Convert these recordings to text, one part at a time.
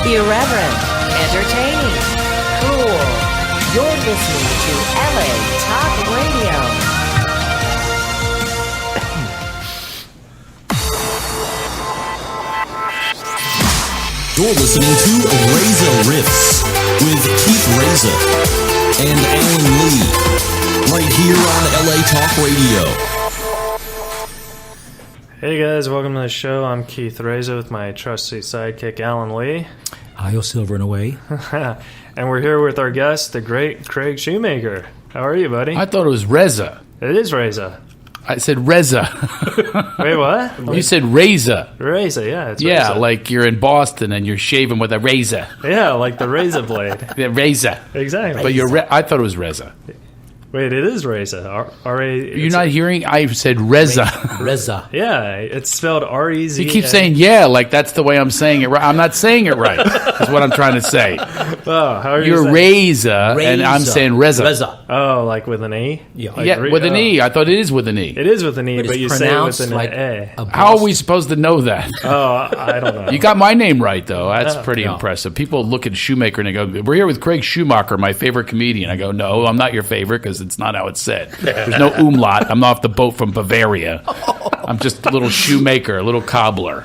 Irreverent, entertaining, cool. You're listening to LA Talk Radio. You're listening to Reza Riffs with Keith Reza and Alan Lee, right here on LA Talk Radio. Hey guys, welcome to the show. I'm Keith Reza with my trusty sidekick, Alan Lee. Io Silver and away. And we're here with our guest, the great Craig Shoemaker. How are you, buddy? I thought it was Reza. It is Reza. I said Reza. Wait, what? You said Reza. Reza, yeah. It's Yeah, Reza. like you're in Boston and you're shaving with a razor. Yeah, like the Reza blade. Yeah, Reza. Exactly. But I thought it was Reza. Wait, it is Reza. You're not hearing? I said Reza. Reza. Yeah, it's spelled R-E-Z. You keep saying yeah, like that's the way I'm saying it right. I'm not saying it right. That's what I'm trying to say. Oh, how are you You're saying? Reza, and I'm saying Reza. Reza. Oh, like with an E? Yeah. Like Yeah, with an E. I thought it is with an E. It is with an E, but it's you say it with pronounced an like A. How are we supposed to know that? Oh, I don't know. You got my name right, though. That's pretty no. impressive. People look at Shoemaker and they go, we're here with Craig Shoemaker, my favorite comedian. I go, no, I'm not your favorite because it's not how it's said. There's no umlaut. I'm off the boat from Bavaria. I'm just a little shoemaker, a little cobbler.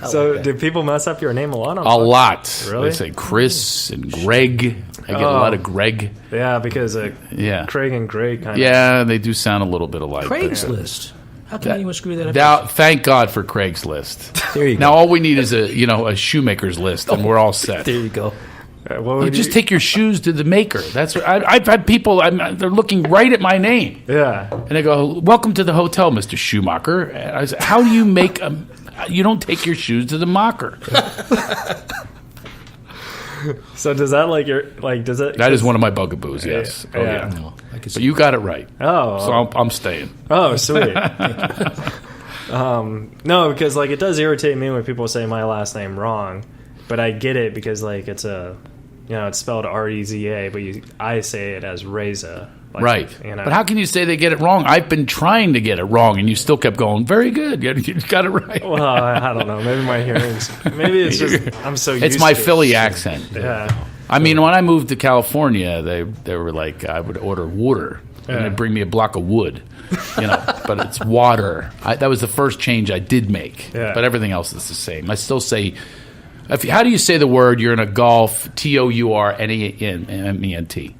So, do people mess up your name a lot? A lot. Really? They say Chris and Greg. I get a lot of Greg. Yeah, because Yeah. Craig and Greg kind of. Yeah, they do sound a little bit alike. Craigslist. How can anyone screw that up? Now, thank God for Craigslist. There you go. Now, all we need is a shoemaker's list, and we're all set. There you go. What You would just take your shoes to the maker. That's what I've had people. They're looking right at my name, Yeah. and they go, "Welcome to the hotel, Mr. Schumacher." And I said, "How do you make a? You don't take your shoes to the mocker." So does that does it? That is one of my bugaboos. Yes. Oh Yeah. yeah. No, I could But you got it right. Oh. So I'm staying. Oh, sweet. No, because it does irritate me when people say my last name wrong, but I get it because it's it's spelled R-E-Z-A, but I say it as Reza. Right. You know? But how can you say they get it wrong? I've been trying to get it wrong, and you still kept going, very good. You got it right. Well, I don't know. Maybe my hearings. Maybe it's just I'm so used It's my to it. Philly accent. Yeah. I mean, when I moved to California, they were like, I would order water, and Yeah. they'd bring me a block of wood, but it's water. That was the first change I did make. Yeah. But everything else is the same. I still say, how do you say the word, you're in a golf, Tournement?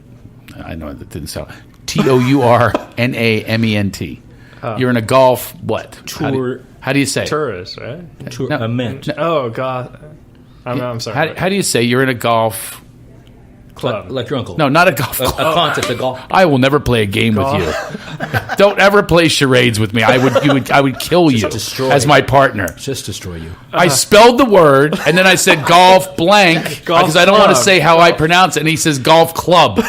I know that didn't sound. Tournament. You're in a golf, what? Tour. How do you say it? Tourist, right? Tournament. Oh, God. I'm sorry. How do you say you're in a golf Club. Like your uncle. No, not a golf A club. concept, a golf. I will never play a game with you. Don't ever play charades with me. I would kill you destroy as my partner. Just destroy you. I spelled the word and then I said golf blank Golf because I don't want to club. say how I pronounce it. And he says golf club.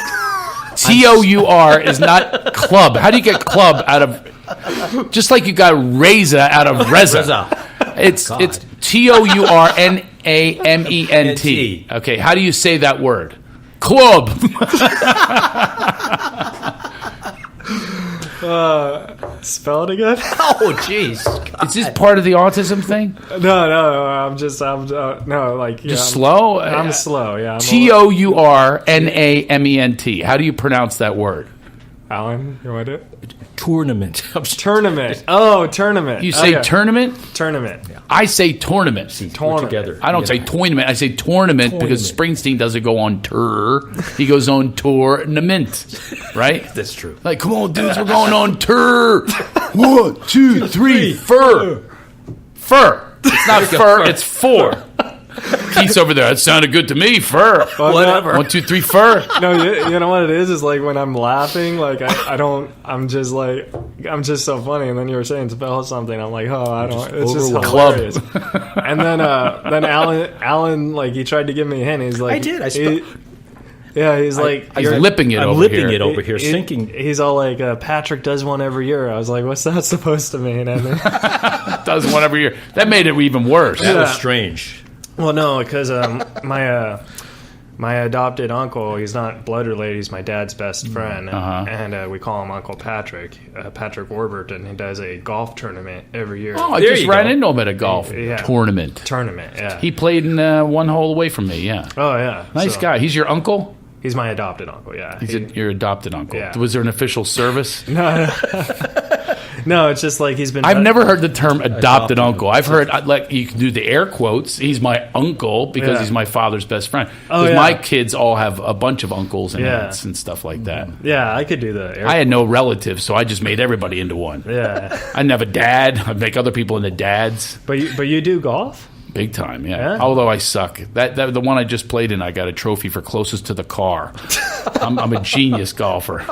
Tour is not club. How do you get club out of? Just like you got Reza out of Reza. Reza. It's Tournament. Okay, how do you say that word? Club. Spell it again? Oh, jeez. Is this part of the autism thing? No. I'm just Slow? I'm slow. Yeah. Tournament. How do you pronounce that word? Alan, you want it? Tournament. Tournament. Oh, tournament. You say Okay. tournament? Tournament. I say tournament. Tournament. Together. I don't say tournament. I say tournament because Springsteen doesn't go on tour. He goes on tournament, right? That's true. Like, come on, dudes, we're going on tour. 1, 2, 3, fur. Fur. It's not fur, it's four. Keith's over there. That sounded good to me. Fur. Whatever. 1, 2, 3, fur. No, you know what it is when I'm laughing, I don't, I'm just so funny. And then you were saying spell something. I'm like, oh, I don't, it's just hilarious. And then Alan, he tried to give me a hint. He's like, I did. he's like, He's lipping it I'm over lipping here. it over here, sinking. He's all like, Patrick does one every year. I was like, what's that supposed to mean? And then, Does one every year. That made it even worse. That was strange. well, no, because my My adopted uncle, he's not blood related, he's my dad's best friend, and we call him Uncle Patrick, Patrick Warburton. He does a golf tournament every year. Oh, I just ran into him at a golf tournament. Yeah. He played in one hole away from me, yeah. Oh, yeah. Nice guy. He's your uncle? He's my adopted uncle, yeah. He's your adopted uncle. Yeah. Was there an official service? No, it's just like he's been... I've never heard the term adopted uncle. I've heard, like, you can do the air quotes. He's my uncle because he's my father's best friend. Because my kids all have a bunch of uncles and aunts and stuff like that. Yeah, I could do the air I had no relatives, so I just made everybody into one. Yeah. I didn't have a dad. I'd make other people into dads. But you do golf? Big time, yeah. Although I suck. That the one I just played in, I got a trophy for closest to the car. I'm a genius golfer.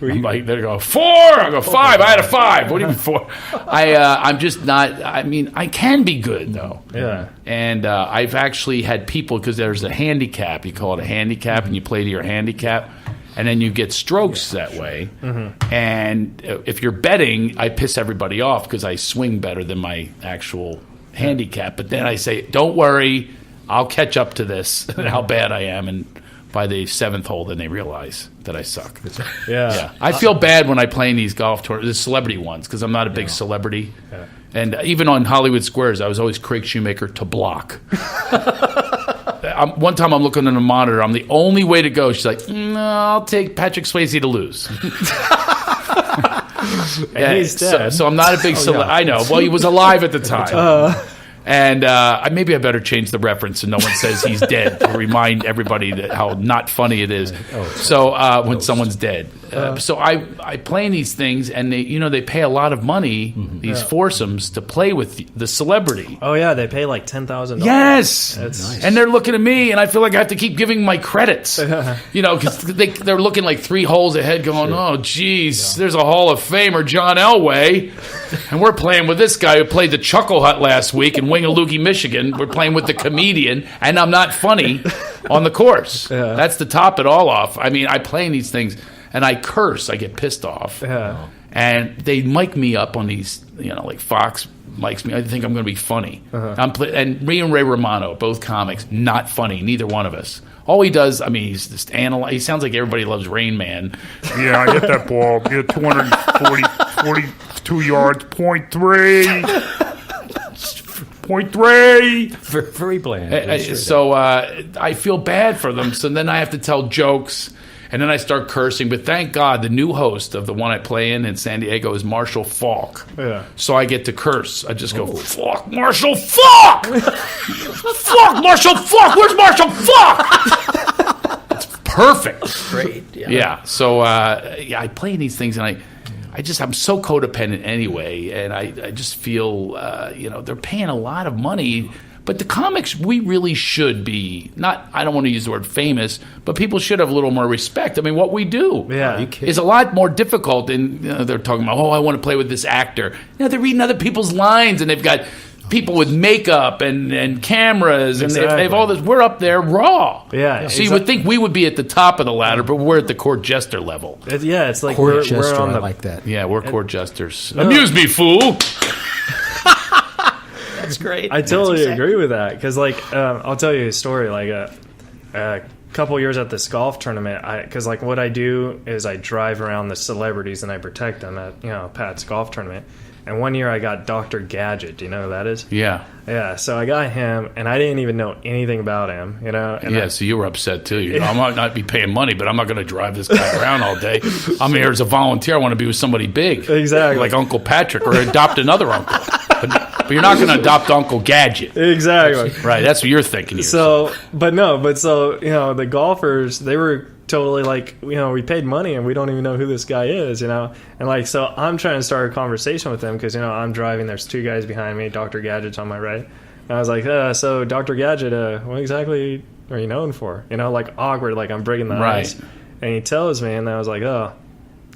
I'm like, there you go, 4. I go 5. I had a 5. What do you mean 4? I'm just not. I mean, I can be good though. Yeah. And I've actually had people, because there's a handicap. You call it a handicap, and you play to your handicap. And then you get strokes that way. Mm-hmm. And if you're betting, I piss everybody off because I swing better than my actual handicap. But then I say, don't worry, I'll catch up to this and how bad I am. And by the 7th hole, then they realize that I suck. Yeah. I feel bad when I play in these golf tournaments, the celebrity ones, because I'm not a big celebrity. Yeah. And even on Hollywood Squares, I was always Craig Shoemaker to block. One time I'm looking at a monitor. I'm the only way to go. She's like, no, I'll take Patrick Swayze to lose. And he's dead. So I'm not a big celebrity. I know. Well, he was alive at the time. And maybe I better change the reference so no one says he's dead to remind everybody that how not funny it is. So when someone's dead. So I play in these things, and they pay a lot of money, these foursomes, to play with the celebrity. Oh, yeah, they pay like $10,000. Yes! That's nice. And they're looking at me, and I feel like I have to keep giving my credits. Because they're looking like 3 holes ahead going, oh, geez, there's a Hall of Famer, John Elway, and we're playing with this guy who played the Chuckle Hut last week in Wingaloogie, Michigan. We're playing with the comedian, and I'm not funny on the course. Yeah. That's to top it all off. I mean, I play in these things, and I curse. I get pissed off. Yeah. And they mic me up on these, like Fox mics me. I think I'm going to be funny. And me and Ray Romano, both comics, not funny, neither one of us. All he does, I mean, he's just he sounds like everybody loves Rain Man. Yeah, I hit that ball. Get 42 yards, .3. .3. Very bland. So I feel bad for them. So then I have to tell jokes, and then I start cursing. But thank God the new host of the one I play in San Diego is Marshall Falk. Yeah. So I get to curse. I just go, fuck, Marshall Falk! Fuck, Marshall Falk! Where's Marshall Falk? It's perfect. Great. Yeah. So I play in these things, and I'm so codependent anyway, and I just feel, they're paying a lot of money. But the comics, we really should be, I don't want to use the word famous, but people should have a little more respect. I mean, what we do is a lot more difficult than, they're talking about, I want to play with this actor. They're reading other people's lines, and they've got people with makeup and cameras, and they have all this. We're up there raw. Yeah. So you would think we would be at the top of the ladder, but we're at the court jester level. It's like court jester, on the... I like that. Yeah, we're court jesters. Amuse me, fool. That's great. I totally agree with that, because I'll tell you a story. A couple years at this golf tournament, because what I do is I drive around the celebrities and I protect them at Pat's golf tournament. And one year I got Dr. Gadget. Do you know who that is? Yeah. Yeah, so I got him, and I didn't even know anything about him, And so you were upset, too. I might not be paying money, but I'm not going to drive this guy around all day. I'm here as a volunteer. I want to be with somebody big. Exactly. Like Uncle Patrick, or adopt another uncle. But you're not going to adopt Uncle Gadget. Exactly. Right, that's what you're thinking. The golfers, they were totally we paid money and we don't even know who this guy is, and so I'm trying to start a conversation with him because I'm driving, there's 2 guys behind me, Dr. Gadget's on my right, and I was like, so Dr. Gadget, what exactly are you known for? Awkward, I'm breaking the ice. And he tells me, and I was like,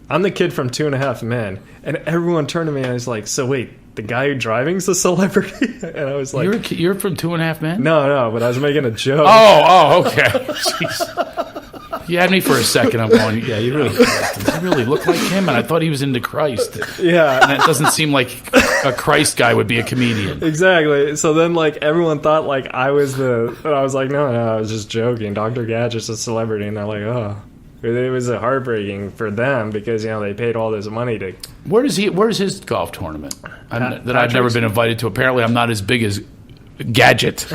I'm the kid from 2.5 Men, and everyone turned to me and I was like, so wait, the guy who's driving's the celebrity? And I was like, you're from 2.5 Men? No, but I was making a joke. Okay. Jeez. You had me for a second. I'm going, does he really look like him? And I thought he was into Christ. Yeah. And that doesn't seem like a Christ guy would be a comedian. Exactly. So then, like, everyone thought, like, I was I was like, no, I was just joking. Dr. Gadget's a celebrity. And they're like, oh. It was heartbreaking for them because, they paid all this money to... Where's his golf tournament? That I've never been invited to. Apparently, I'm not as big as Gadget.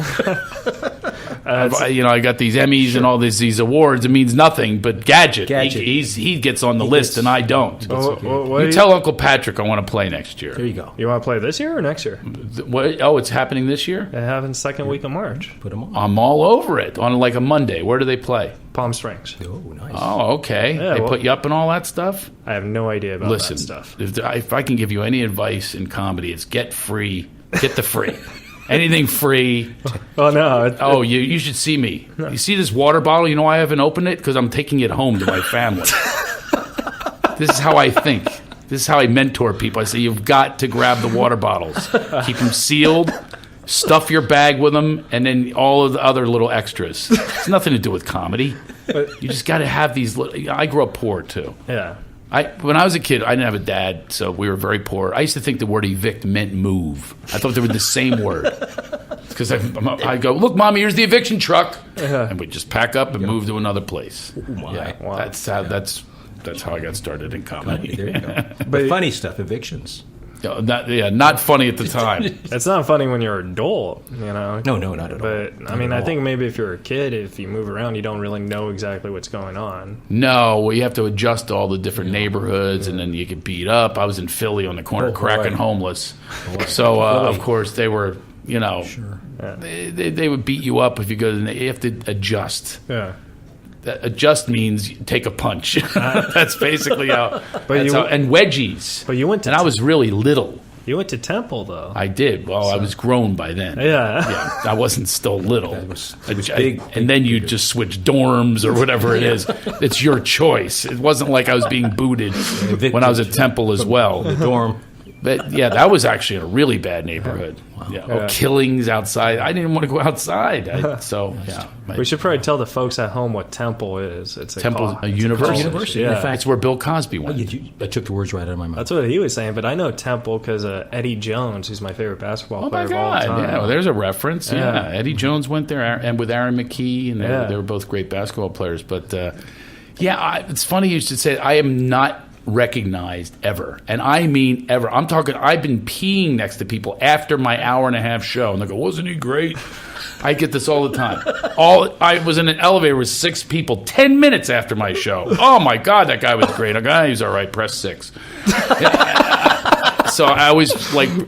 I got these Emmys and all these awards. It means nothing, but Gadget. He gets on the list, and I don't. You tell Uncle Patrick I want to play next year. There you go. You want to play this year or next year? It's happening this year? It happens second week of March. Put them on. I'm all over it. On like a Monday. Where do they play? Palm Springs. Oh, nice. Oh, okay. Yeah, they put you up and all that stuff? I have no idea about that stuff. If I can give you any advice in comedy, it's get the free. Anything free. Oh, no. You should see me. You see this water bottle? You know why I haven't opened it? Because I'm taking it home to my family. This is how I think. This is how I mentor people. I say, you've got to grab the water bottles. Keep them sealed. Stuff your bag with them, and then all of the other little extras. It's nothing to do with comedy. You just got to have these. I grew up poor too. Yeah. When I was a kid, I didn't have a dad, so we were very poor. I used to think the word evict meant move. I thought they were the same word. Because I go, look, Mommy, here's the eviction truck, and we just pack up and move to another place. Wow. That's how I got started in comedy. There you go. But funny stuff, evictions. Not funny at the time. It's not funny when you're an adult, No, not at all. But, I think maybe if you're a kid, if you move around, you don't really know exactly what's going on. No, well, you have to adjust to all the different neighborhoods, and then you get beat up. I was in Philly on the corner cracking homeless. So, of course, they were, Sure. They would beat you up if you go to you have to adjust. Yeah. Adjust means take a punch. That's basically how. And wedgies. But you went to. And I was really little. You went to Temple though. I did. Well, I was grown by then. Yeah. I wasn't still little. It was big. And then you just switch dorms or whatever it is. It's your choice. It wasn't like I was being booted when I was at Temple as well. The dorm. But that was actually a really bad neighborhood. Wow. Killings outside. I didn't want to go outside. We should probably tell the folks at home what Temple is. It's a university. Yeah. In fact, it's where Bill Cosby went. I took the words right out of my mouth. That's what he was saying, but I know Temple because Eddie Jones, who's my favorite basketball player of all time. Yeah, well, there's a reference. Yeah. Eddie Jones went there, and with Aaron McKee, and they were both great basketball players. But it's funny you should say I am not recognized ever, and I mean ever. I'm talking, I've been peeing next to people after my hour-and-a-half show, and they go, wasn't he great? I get this all the time. I was in an elevator with 6 people 10 minutes after my show. Oh my God, that guy was great. He's all right, press 6. So I always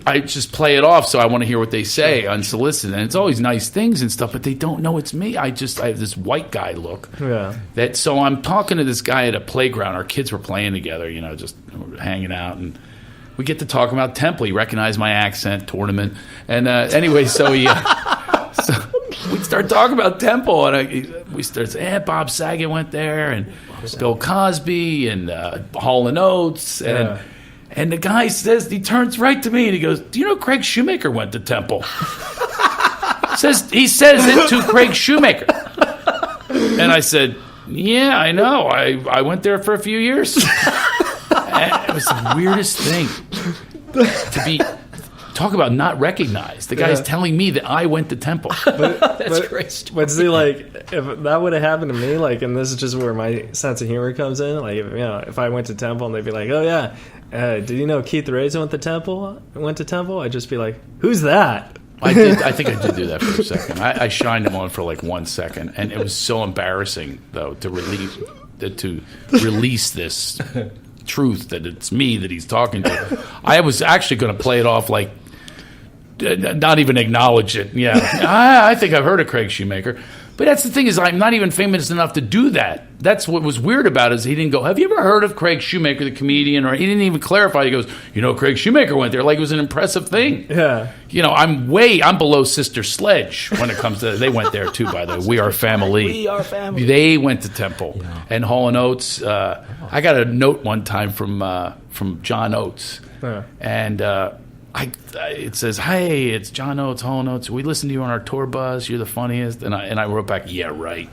I just play it off, so I want to hear what they say unsolicited, and it's always nice things and stuff, but they don't know it's me. I have this white guy look. Yeah. So I'm talking to this guy at a playground. Our kids were playing together, just hanging out, and we get to talk about Temple. He recognized my accent, tournament, and anyway, so he. So we start talking about Temple, and we start saying, Bob Saget went there, and Bill Cosby, and Hall & Oates, and the guy says, he turns right to me, and he goes, do you know Craig Shoemaker went to Temple? He says it to Craig Shoemaker. And I said, yeah, I know. I went there for a few years. And it was the weirdest thing to be... Talk about not recognized. The guy's telling me that I went to Temple. That's great. But see, if that would have happened to me, and this is just where my sense of humor comes in. If I went to Temple and they'd be like, "Oh yeah, did you know Keith Reza went to Temple?" I'd just be like, "Who's that?" I did. I think I did do that for a second. I shined him on for 1 second, and it was so embarrassing though to release this truth that it's me that he's talking to. I was actually going to play it off not even acknowledge it. Yeah, I think I've heard of Craig Shoemaker. But that's the thing is I'm not even famous enough to do that. That's what was weird about it is he didn't go, have you ever heard of Craig Shoemaker, the comedian? Or he didn't even clarify. He goes, Craig Shoemaker went there. Like it was an impressive thing. Yeah. I'm below Sister Sledge when it comes to, they went there too, by the way. We Are Family. We Are Family. They went to Temple. Yeah. And Hall & Oates. I got a note one time from John Oates. Yeah. And it says, hey, it's John Oates, Hall & Oates. We listened to you on our tour bus. You're the funniest. And I wrote back, yeah, right.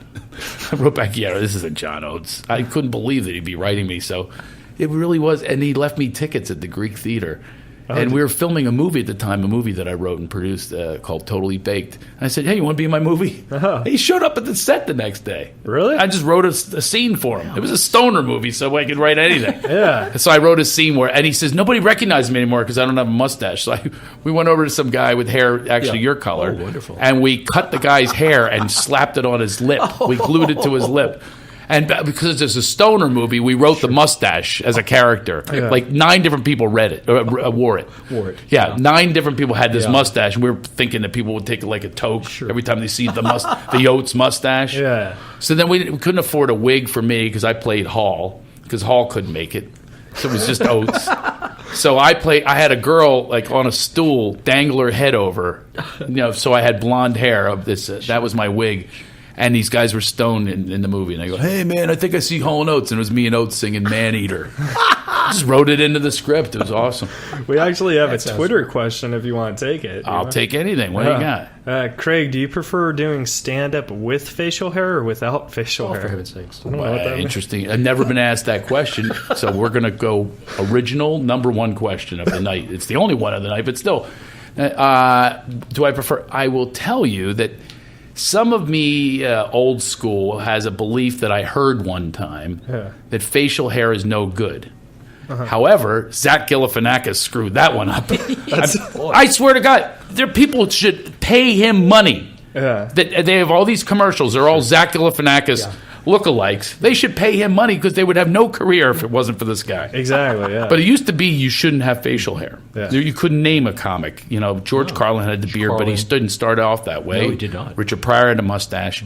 I wrote back, yeah, this isn't John Oates. I couldn't believe that he'd be writing me. So it really was. And he left me tickets at the Greek Theater. And we were filming a movie at the time, a movie that I wrote and produced called Totally Baked. And I said, hey, you want to be in my movie? He showed up at the set the next day. Really? I just wrote a scene for him. It was a stoner movie, so I could write anything. Yeah. So I wrote a scene and he says, nobody recognizes me anymore because I don't have a mustache. So we went over to some guy with hair actually your color. Oh, wonderful. And we cut the guy's hair and slapped it on his lip. We glued it to his lip. And because it's a stoner movie, we wrote the mustache as a character. Yeah. Like 9 different people wore it. Wore it. Yeah, 9 different people had this Yeah. mustache, and we were thinking that people would take like a toke every time they see the Oates mustache. Yeah. So then we couldn't afford a wig for me because I played Hall because Hall couldn't make it, so it was just Oates. So I had a girl like on a stool dangle her head over, so I had blonde hair of this. That was my wig. And these guys were stoned in the movie. And I go, hey, man, I think I see Hall and Oates. And it was me and Oates singing Man Eater. Just wrote it into the script. It was awesome. We actually have a Twitter question if you want to take it. I'll take anything. What do you got? Craig, do you prefer doing stand-up with facial hair or without facial hair? For heaven's sakes. I don't know what that means. Interesting. I've never been asked that question. So we're going to go original number 1 question of the night. It's the only one of the night, but still. Do I prefer? I will tell you that some of me, old school, has a belief that I heard one time that facial hair is no good. However, Zach Galifianakis screwed that one up. I swear to God, people should pay him money. Yeah. They have all these commercials. They're all Zach Galifianakis lookalikes. They should pay him money because they would have no career if it wasn't for this guy. Exactly, yeah. But it used to be you shouldn't have facial hair. Yeah. You couldn't name a comic. George Carlin had the beard, but he didn't start off that way. No, he did not. Richard Pryor had a mustache.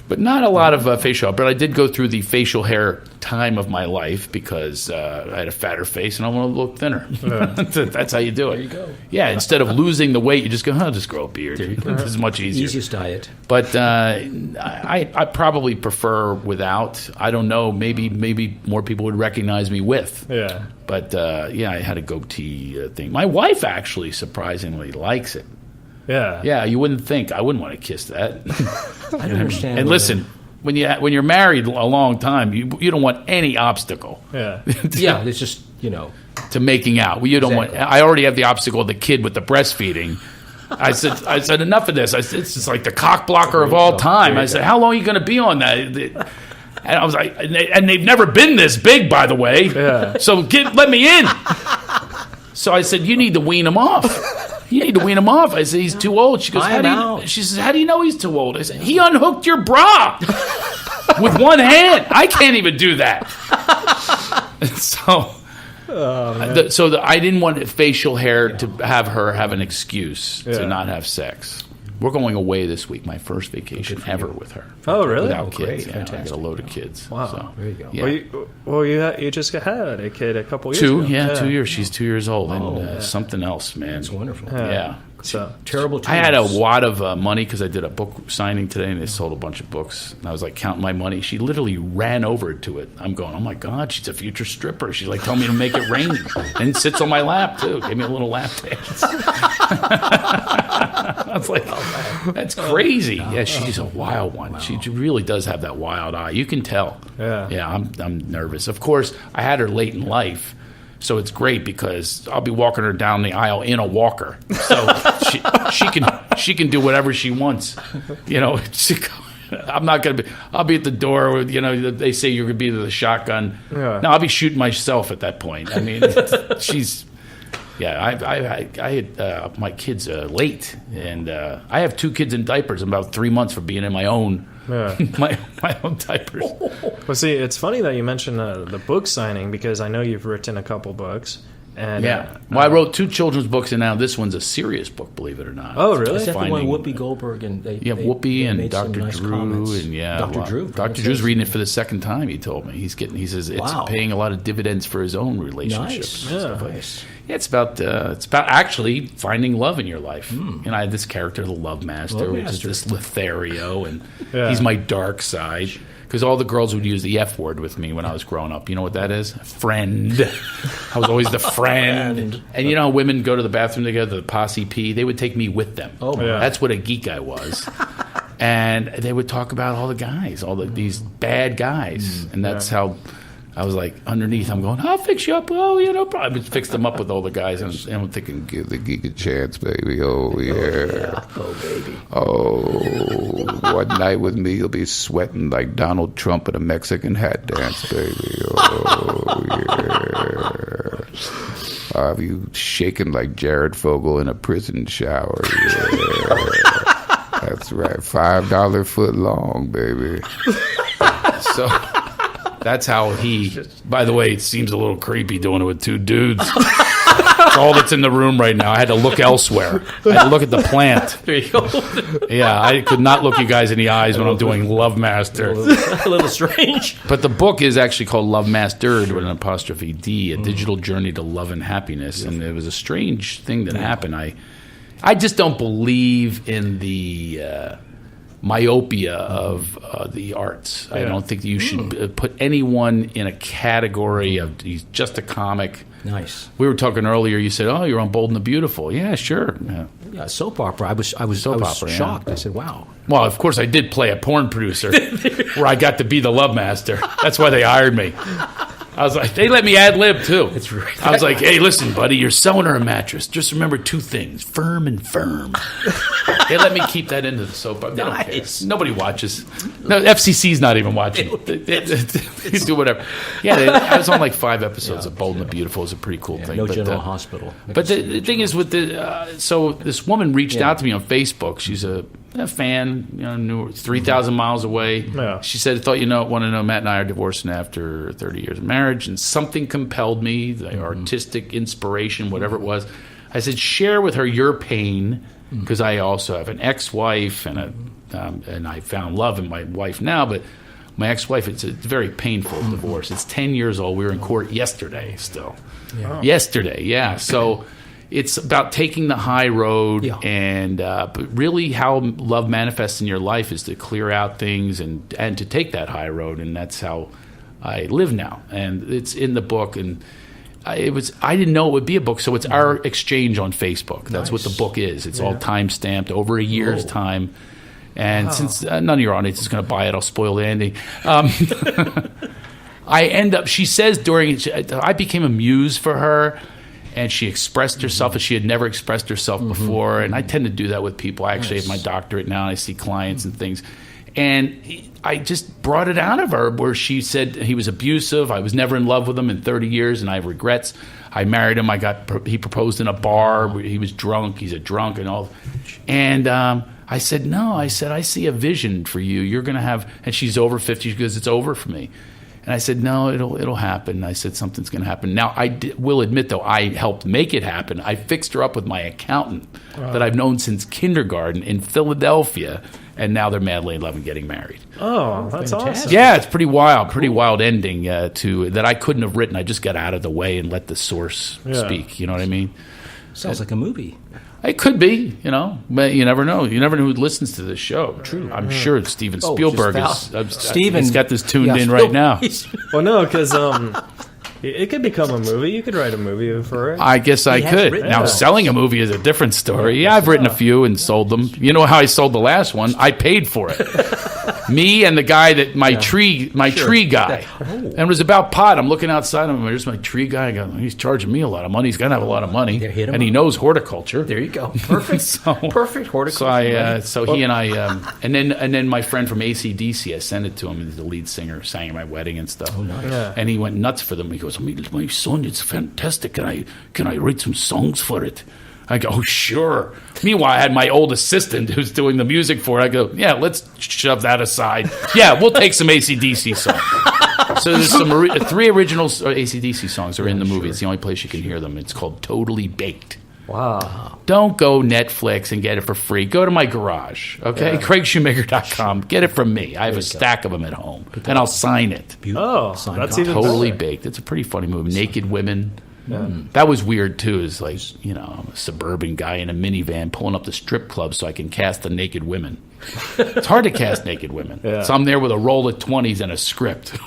But not a lot of facial hair. But I did go through the facial hair time of my life because I had a fatter face and I want to look thinner. That's how you do it. There you go. Yeah, instead of losing the weight, you just go, just grow a beard. There you go. This is much easier. Easiest diet. But I probably prefer without. I don't know. Maybe more people would recognize me with. Yeah. But I had a goatee thing. My wife actually surprisingly likes it. Yeah. Yeah, you wouldn't think. I wouldn't want to kiss that. I don't understand. And listen, when you're married a long time, you don't want any obstacle. Yeah. Yeah, it's just, to making out. Well, you don't want. I already have the obstacle of the kid with the breastfeeding. I said enough of this. I said, it's just like the cock blocker of all time. I said, how long are you going to be on that? And I was like, and they've never been this big, by the way. Yeah. So let me in. So I said, you need to wean him off. You need to wean him off. I said, he's too old. She goes, she says, how do you know he's too old? I said, he unhooked your bra with one hand. I can't even do that. So, I didn't want facial hair to have her have an excuse to not have sex. We're going away this week. My first vacation ever with her. Oh, really? Without kids. Great. Yeah, I got a load of kids. Wow. So, There you go. yeah. You just had a kid a couple years ago. 2 years. She's 2 years old. And something else, man. That's wonderful. Yeah. So Terrible I had a twins. wad of money because I did a book signing today, and they sold a bunch of books. And I was like counting my money. She literally ran over to it. I'm going, oh my God, she's a future stripper. She's like, tell me to make it rain, and sits on my lap too. Gave me a little lap dance. I was like, that's crazy. Yeah, she's a wild one. Wow. She really does have that wild eye. You can tell. Yeah. I'm nervous. Of course, I had her late in life. So it's great because I'll be walking her down the aisle in a walker. So she can do whatever she wants. I'm not going to be. I'll be at the door. They say you're going to be to the shotgun. Yeah. No, I'll be shooting myself at that point. I mean, she's. Yeah, I had my kids late, and I have 2 kids in diapers. I'm about 3 months for being in my own. Yeah. my own diapers. Well, see, it's funny that you mentioned the book signing because I know you've written a couple books. And, well, I wrote 2 children's books, and now this one's a serious book, believe it or not. Oh, really? Is that the one Whoopi Goldberg and Whoopi and Dr. Nice Drew comments. and Dr. Drew. Dr. Drew's reading it for the second time. He told me he says it's paying a lot of dividends for his own relationships. Nice. And stuff like Nice. Yeah, it's about actually finding love in your life. And I had this character, the Lovemaster, which is this Lothario, and he's my dark side. Because all the girls would use the F word with me when I was growing up. You know what that is? Friend. I was always the friend. And women go to the bathroom together, the posse pee. They would take me with them. Oh, yeah. That's what a geek I was. And they would talk about all the guys, these bad guys. And that's how I was like, underneath, I'm going, I'll fix you up. Oh, you know, probably fixed them up with all the guys. And I'm thinking, give the geek a chance, baby. Oh, yeah. Oh, baby. Oh, one night with me, you'll be sweating like Donald Trump at a Mexican hat dance, baby. Oh, yeah. I'll have you shaking like Jared Fogle in a prison shower. Yeah. That's right. $5 foot long, baby. So that's how he, by the way, it seems a little creepy doing it with two dudes. It's all that's in the room right now. I had to look elsewhere. I had to look at the plant. There you go. Yeah, I could not look you guys in the eyes when I'm doing Lovemaster. A little strange. But the book is actually called Lovemastered with an apostrophe D, a digital journey to love and happiness. And it was a strange thing that happened. I just don't believe in the myopia of the arts. I don't think that you should put anyone in a category of he's just a comic. Nice. We were talking earlier. You said, "Oh, you're on Bold and the Beautiful." Yeah, sure. Yeah, soap opera. I was shocked. I said, "Wow." Well, of course, I did play a porn producer where I got to be the Lovemaster. That's why they hired me. I was like, they let me ad lib too. It's right. I was like, hey, listen, buddy, you're selling her a mattress. Just remember two things: firm and firm. They let me keep that into the soap opera. They don't care. Nobody watches. No, FCC's not even watching. They do whatever. Yeah, I was on like 5 episodes of Bold and the Beautiful. It was a pretty cool thing. No but, General Hospital. But the thing is, with so this woman reached out to me on Facebook. She's a fan, knew 3,000 miles away. Yeah. She said, want to know, Matt and I are divorcing after 30 years of marriage, and something compelled me, the artistic inspiration, whatever it was. I said, share with her your pain, because I also have an ex-wife, and I found love in my wife now, but my ex-wife, it's a very painful divorce. It's 10 years old. We were in court yesterday still. Yeah. Yesterday, yeah. So it's about taking the high road, and but really how love manifests in your life is to clear out things and to take that high road, and that's how I live now. And it's in the book, and I didn't know it would be a book, so it's our exchange on Facebook. That's what the book is. It's all time-stamped over a year's time. And since none of your audience is going to buy it, I'll spoil the ending. She says I became a muse for her, and she expressed herself as she had never expressed herself before. And I tend to do that with people. I actually have my doctorate now, and I see clients and things. And I just brought it out of her where she said he was abusive. I was never in love with him in 30 years, and I have regrets. I married him. He proposed in a bar. He was drunk. He's a drunk and all. And I said, no. I said, I see a vision for you. You're going to have, and she's over 50. She goes, it's over for me. And I said, no, it'll happen. I said, something's going to happen. Now, will admit, though, I helped make it happen. I fixed her up with my accountant that I've known since kindergarten in Philadelphia, and now they're madly in love and getting married. Oh, that's awesome. Yeah, it's pretty wild ending that I couldn't have written. I just got out of the way and let the source speak. You know what I mean? Sounds like a movie. It could be, but you never know. You never know who listens to this show. True. I'm sure Steven Spielberg Steven's got this tuned in right now. Well, no, because it could become a movie. You could write a movie for it. I guess I could. Now, selling a movie is a different story. Yeah, I've written a few and sold them. You know how I sold the last one? I paid for it. Me and the guy that my tree guy. And it was about pot. I'm looking outside. There's my tree guy. I go, he's charging me a lot of money. He's going to have a lot of money. And he knows horticulture. There you go. Perfect. Perfect horticulture. So he and I, and then my friend from AC/DC, I sent it to him. The lead singer sang at my wedding and stuff. Oh, nice. Yeah. And he went nuts for them. He goes, my son, it's fantastic. Can I write some songs for it? I go, oh, sure. Meanwhile, I had my old assistant who's doing the music for it. I go, yeah, let's shove that aside. Yeah, we'll take some AC/DC songs. So there's some 3 original AC/DC songs are in the movie. It's the only place you can hear them. It's called Totally Baked. Wow. Don't go Netflix and get it for free. Go to my garage, okay? Yeah. CraigShoemaker.com. Get it from me. I have a stack of them at home, and I'll sign it. Oh, that's even Totally better. Baked. It's a pretty funny movie. Naked Women. Yeah. That was weird, too. Is like, I'm a suburban guy in a minivan pulling up the strip club so I can cast the naked women. It's hard to cast naked women. Yeah. So I'm there with a roll of 20s and a script.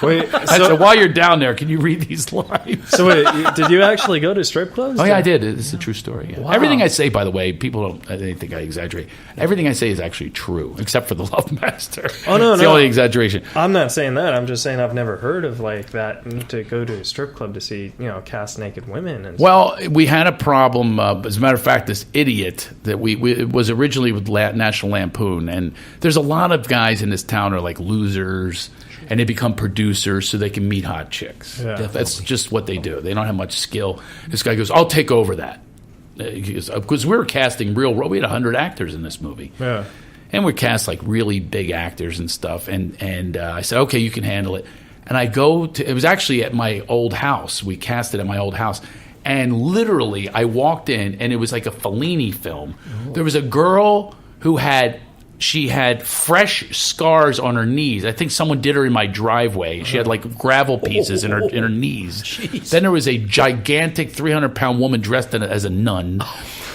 Wait, I said, while you're down there, can you read these lines? so wait, did you actually go to strip clubs? Oh, yeah, I did. It's a true story. Yeah. Wow. Everything I say, by the way, people don't. They think I exaggerate. Everything I say is actually true, except for the Lovemaster. Oh, no, it's the only exaggeration. I'm not saying that. I'm just saying I've never heard of like that. To go to a strip club to see, cast naked women. And Well, we had a problem. As a matter of fact, this idiot that it was originally with National Lampoon, and there's a lot of guys in this town are like losers, and they become producers so they can meet hot chicks. Yeah. That's just what they do. They don't have much skill. This guy goes, "I'll take over that," because we were casting we had 100 actors in this movie. Yeah. And we cast like really big actors and stuff. And I said, okay, you can handle it. And I go to, it was actually at my old house. We cast it at my old house. And literally, I walked in, and it was like a Fellini film. Oh. There was a girl who had fresh scars on her knees. I think someone did her in my driveway. She had like gravel pieces in her knees. Jeez. Then there was a gigantic 300-pound woman dressed as a nun.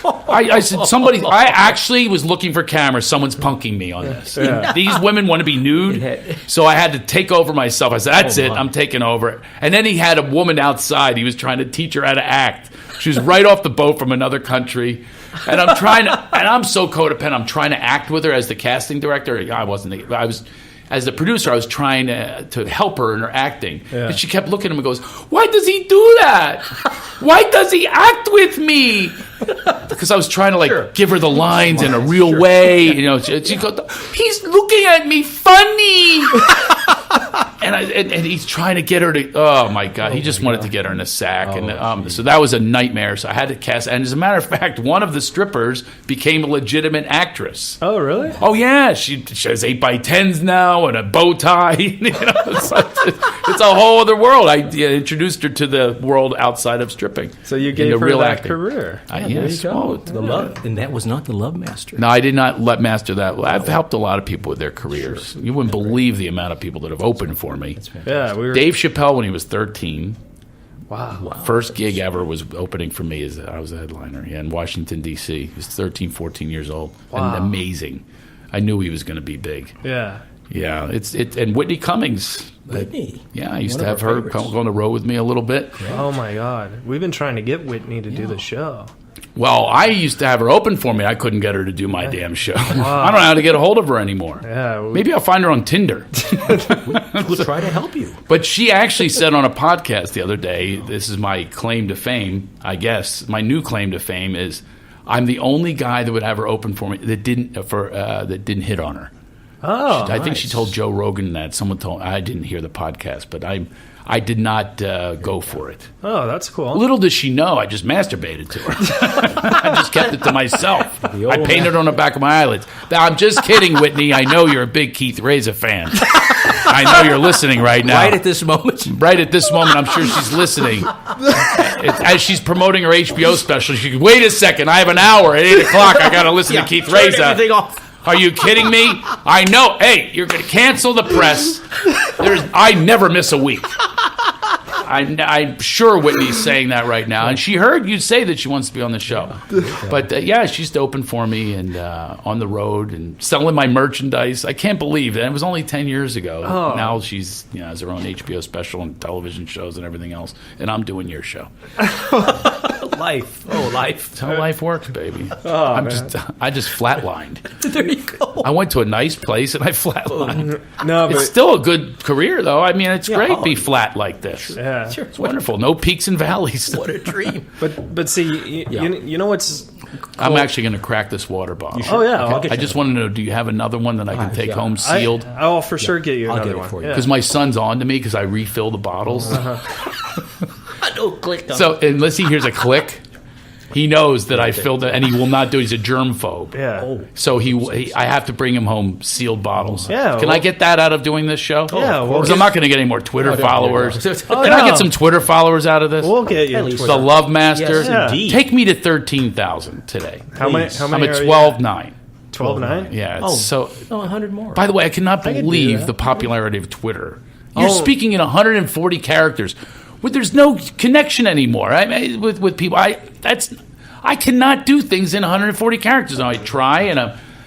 I said, I actually was looking for cameras. Someone's punking me on this. Yeah. These women want to be nude. So I had to take over myself. I said, that's it. I'm taking over. And then he had a woman outside. He was trying to teach her how to act. She was right off the boat from another country. And I'm so codependent. I'm trying to act with her as the casting director. As the producer, I was trying to help her in her acting. Yeah. And she kept looking at him and goes, why does he do that? Why does he act with me? Because I was trying to give her the lines in a real way. She goes, he's looking at me funny. And he's trying to get her to, oh my God, he just wanted to get her in a sack. So that was a nightmare. So I had to cast, and as a matter of fact, one of the strippers became a legitimate actress. Oh, really? Oh, yeah. She has 8x10s now and a bow tie. It's a whole other world. I introduced her to the world outside of stripping. So you gave her that career. Yes. And that was not the Lovemaster. No, I did not Lovemaster that. I've helped a lot of people with their careers. Sure. You wouldn't believe the amount of people that have opened for me. Yeah, Dave Chappelle when he was 13. Wow. First gig ever was opening for me. I was a headliner in Washington, D.C. He was 13, 14 years old. Wow. And amazing. I knew he was going to be big. Yeah. Yeah, and Whitney Cummings. Whitney? I used to have her go on the road with me a little bit. Great. Oh, my God. We've been trying to get Whitney to do the show. Well, I used to have her open for me. I couldn't get her to do my damn show. Wow. I don't know how to get a hold of her anymore. Yeah, maybe I'll find her on Tinder. We'll try to help you. But she actually said on a podcast the other day, this is my claim to fame, I guess. My new claim to fame is I'm the only guy that would have her open for me that didn't hit on her. Oh, I think she told Joe Rogan that. Someone told I didn't hear the podcast, but I did not go for it. Oh, that's cool. Little does she know, I just masturbated to her. I just kept it to myself. I painted on the back of my eyelids. I'm just kidding, Whitney. I know you're a big Keith Reza fan. I know you're listening right now. Right at this moment? Right at this moment, I'm sure she's listening. As she's promoting her HBO special, she goes, wait a second, I have an hour at 8 o'clock. I got to listen to Keith Reza. Turn everything off. Are you kidding me? I know. Hey, you're going to cancel the press. I never miss a week. I'm sure Whitney's saying that right now. And she heard you say that she wants to be on the show. But, she's open for me and on the road and selling my merchandise. I can't believe that. It was only 10 years ago. Oh. Now she's has her own HBO special and television shows and everything else. And I'm doing your show. Life. Oh, life. That's how life works, baby. Oh, I just flatlined. There you go. I went to a nice place and I flatlined. No, but it's still a good career, though. I mean, it's great to be flat like this. Yeah. Sure. It's wonderful. No peaks and valleys. What a dream. But see, you know what's cool? I'm actually going to crack this water bottle. Oh, yeah. Okay. I just want to know, do you have another one that I can take home sealed? I'll for sure get you another one. For you. Because my son's on to me because I refill the bottles. I know, clicked on So unless he hears a click, he knows that I filled it, and he will not do it. He's a germphobe. Yeah. Oh. So I have to bring him home sealed bottles. Yeah. Can I get that out of doing this show? Yeah. Because I'm not going to get any more Twitter followers. Oh, Can I get some Twitter followers out of this? We'll get you. At least The Lovemaster. Yes, indeed. Take me to 13,000 today. How many? I'm at 12.9. 12.9? Yeah. Oh, so. 100 more. By the way, I cannot I could do believe that. the popularity of Twitter. You're speaking in 140 characters. There's no connection anymore. with people. I cannot do things in 140 characters. Now, I try, and